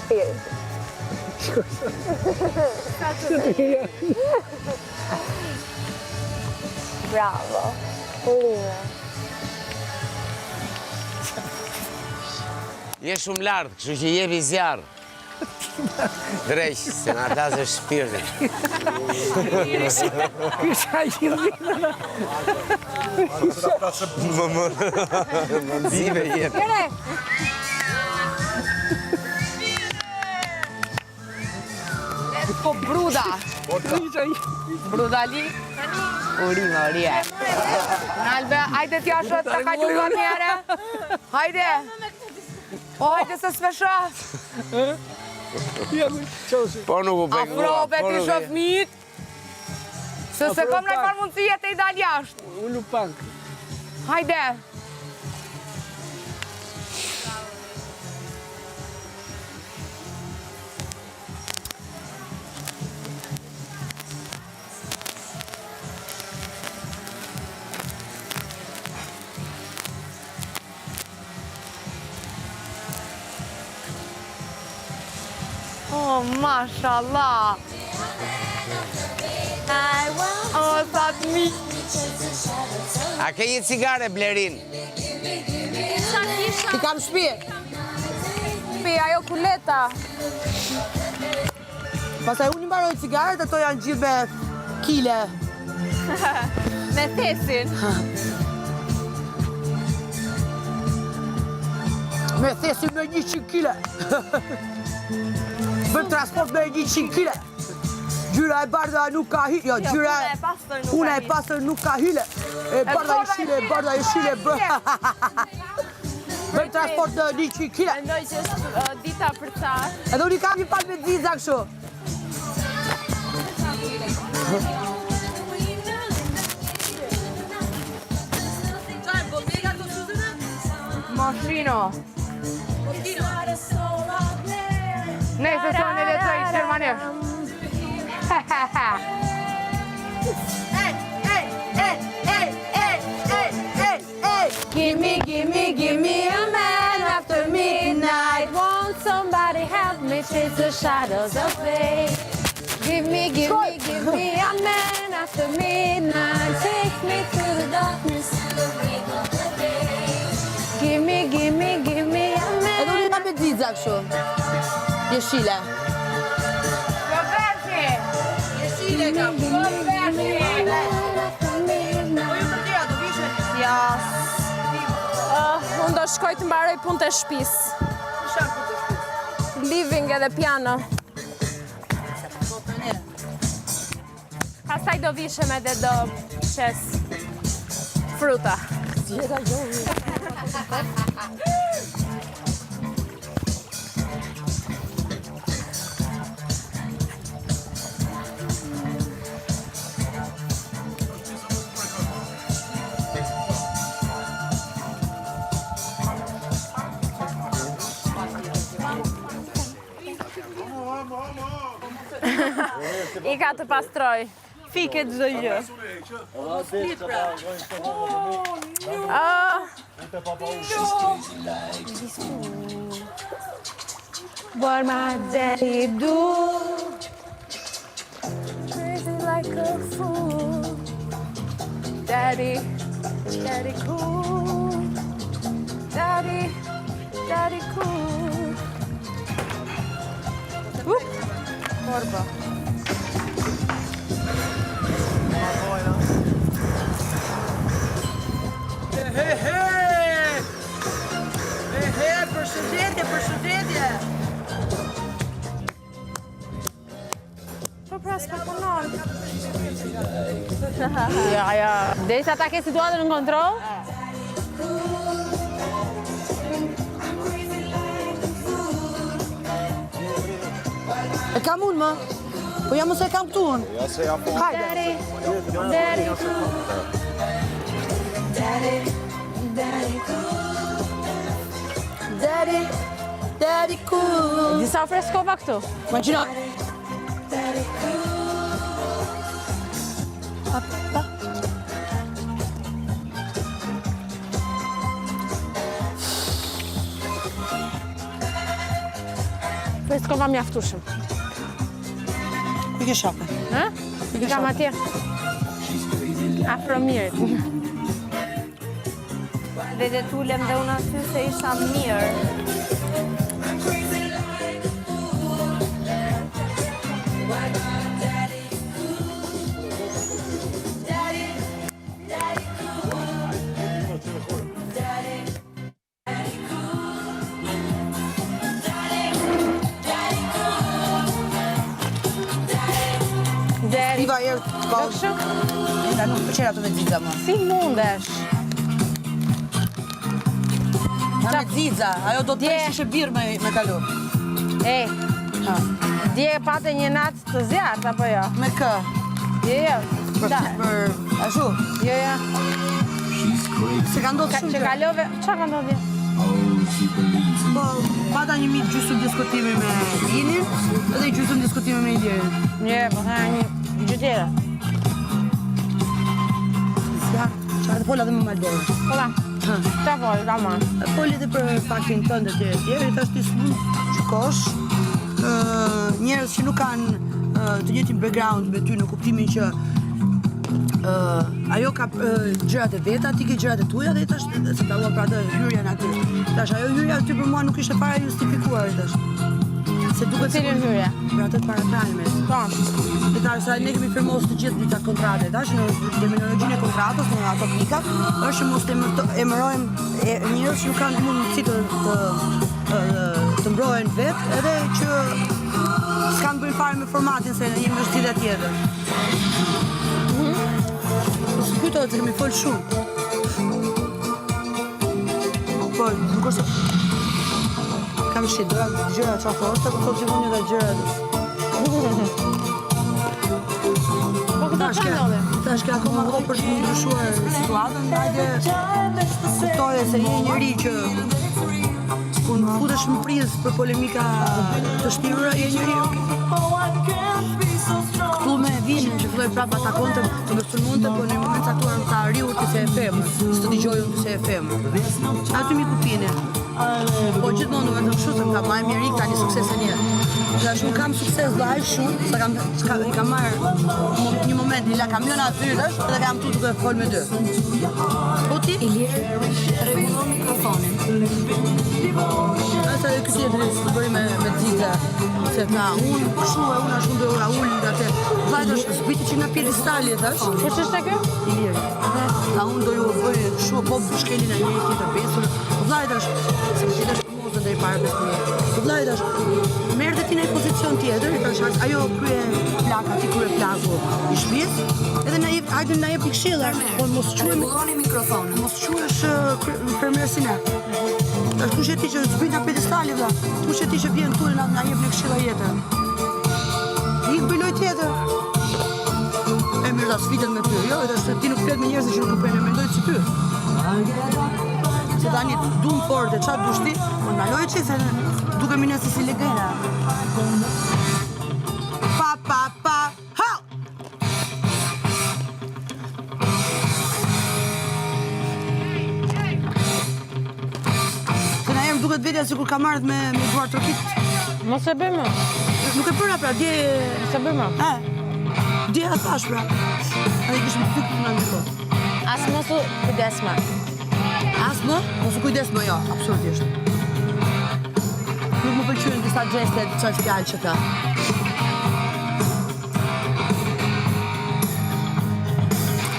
shpirt. Bravo. Pullime. Je shumë lartë, kështu që jepi zjarë. Dreq, se në ata zë shpirtin. Kisha gjithë. Më nëzive jepi. Po bruda. Brudali. Urima, uria. Nalbe, hajde t'ja shët të ka gjuga mjere. Hajde. O, hajde se s'vesha. Po nuk u bëjnë mua. Afrobe t'i shofmit. Se kom në farë mundësia të i dal jashtë. Ullu pak. Hajde. Oh, mashallah. Oh, sa të mi. A ke një cigare, Blerin? I kam shpi. Shpi, ajo kuleta. Pastaj unë i mbaroj cigaret, ato janë gjithë me kile. Me thesin. Me thesin me 100 kile. Bëm transport me 100 kile. Gjyra e bardha nuk ka hile. Jo, gjyra una e pastër nuk ka hile. E bardha e shile, Bëm transport me 100 kile. Mendoj që është dita për ta. Edhe unë i kam një pak me dziza kështu. Mashino. Nëse sonë le të ishte gjermanisht. Give me a man after midnight. Won't somebody help me chase the shadows of fate? Give me a man after midnight. Take me to the darkness of the wake of the day. Give me a man. Edhe unë i kam me dziza kështu. Jeshile. Roberti! Jeshile kam. Roberti! Jas. Unë do shkoj të mbaroj punë të shtëpis. Living edhe piano. Pastaj do vishem edhe do shes fruta. I ka të pastroj. Fike çdo gjë. What my daddy do? Crazy like a fool. Daddy cool. Daddy cool. Korba. Përshëndetje. Po pras për punon. Ja. Derisa ta ke situatën në kontroll? E kam unë, më. Po jam ose e kam këtu unë. Ja se jam po. Hajde. Daddy cool. Disa freskova këtu. Imagjino. Freskova mjaftueshëm. Ku ke shape? Ë? I kam atje. Afro mirit. Vete tulem dhe unë aty se isha mirë. Deri. Iva erë të ballë. Nga nuk përqera të me Ziza më. Si mundesh? Nga me Ziza, ajo do të Dje. shishe birë me kalu. E, dje pate një natë të zjarët, apo jo? Me kë? Jo. Da. Për ashtu? Jo. Se ka ndodhë shumë Që gjë. kalove, qa ka ndodhje? Po, pata një mitë gjysëm diskutimi me Inin, edhe gjysëm diskutimi me Ilirin. Një, po thëna një gjytjera. Zjarë, qarë pola dhe me Malboro. Pola, qa poli, ka ma? Poli dhe për faktin tënde të tjerë, i thashtë ti s'mund qëkosh njerëz që nuk kanë të njëjtin background me ty në kuptimin që ajo ka gjërat e veta, ti ke gjërat e tuja dhe i thash se ta ua pra të hyrja në aty. Thash, ajo hyrja aty për mua nuk ishte fare justifikuar, i thash. Se duket Cilën hyrje? Për atë të paratrajmes. Po. E thash, sa ne kemi firmos të gjithë dita kontrate, tash në terminologjinë e kontratës, në ato klikat, është që mos të emërojmë njerëz që nuk kanë mundësi të mbrohen vetë, edhe që s'kanë bëjnë fare me formatin se jemi në shtile tjetër. Kujtohet se kemi folë shumë. Po, nuk është... Kam shi, doja gjëra qa thoshtë, po thotë që mund një dhe gjëra... Po këto qa ndodhe? Tash ke akoma kohë për të ndryshuar situatën, hajde kuptoje se je njëri që kur futesh në prizë për polemika të shtirura, je njëri këtu me vinë që filloj prapa takonte të më sulmonte, po në moment caktuar më tha riu ti se e them, s'të dëgjoj unë se e them. Aty mi kupine. Po gjithmonë do vetëm kështu se më tha më e miri tani suksesin jetë. Tash unë kam sukses do aq shumë, se kam marrë një moment i la kamion aty tash, edhe kam tutë duke fol me dy. Po ti? Ilir, rregullon mikrofonin. Asa e këti e drejtë të bëri me Ziza, se tha, unë kështu e unë ashtu do Raul nga te. Vajtë është zbiti që nga pjedestali, thash. Po që është kjo? Ilir. Tha, unë do ju bëri kështu, po shkelin e një tjetër besur. Vajtë është, se më gjithë është përmozën dhe i pare 5 mjetë. Vajtë është, merë dhe ti në pozicion tjetër, i thash, ajo krye plaka, ti krye plaku i shpjes, edhe hajde na jep një këshilla, po mos quhem mikrofonin, mos quhesh përmirësina. Tash kush e ti që zbrit nga pjedestali vlla? Kush e ti që vjen këtu na jep një këshilla jetër? Ik bëjloj tjetër. E mirë da sfitet me ty, jo, edhe ti nuk flet me njerëz që nuk e mendoj si ty. Se tani dum fort e çfarë dush ti? Po ndaloj çe se dukemi ne si legenda. Pa. Ha! Duket vetja sikur ka marrët me duar trokit. Mos e bëjmë. Nuk e bëra pra, dje... Se bëjmë. Dje e thash pra. Edhe kishëm fyk nga ndiko. As mos u kujdesme. As më? Mos u kujdesme, jo, absolutisht. Nuk më pëlqyen disa gjeste, çfarë fjalë që ka.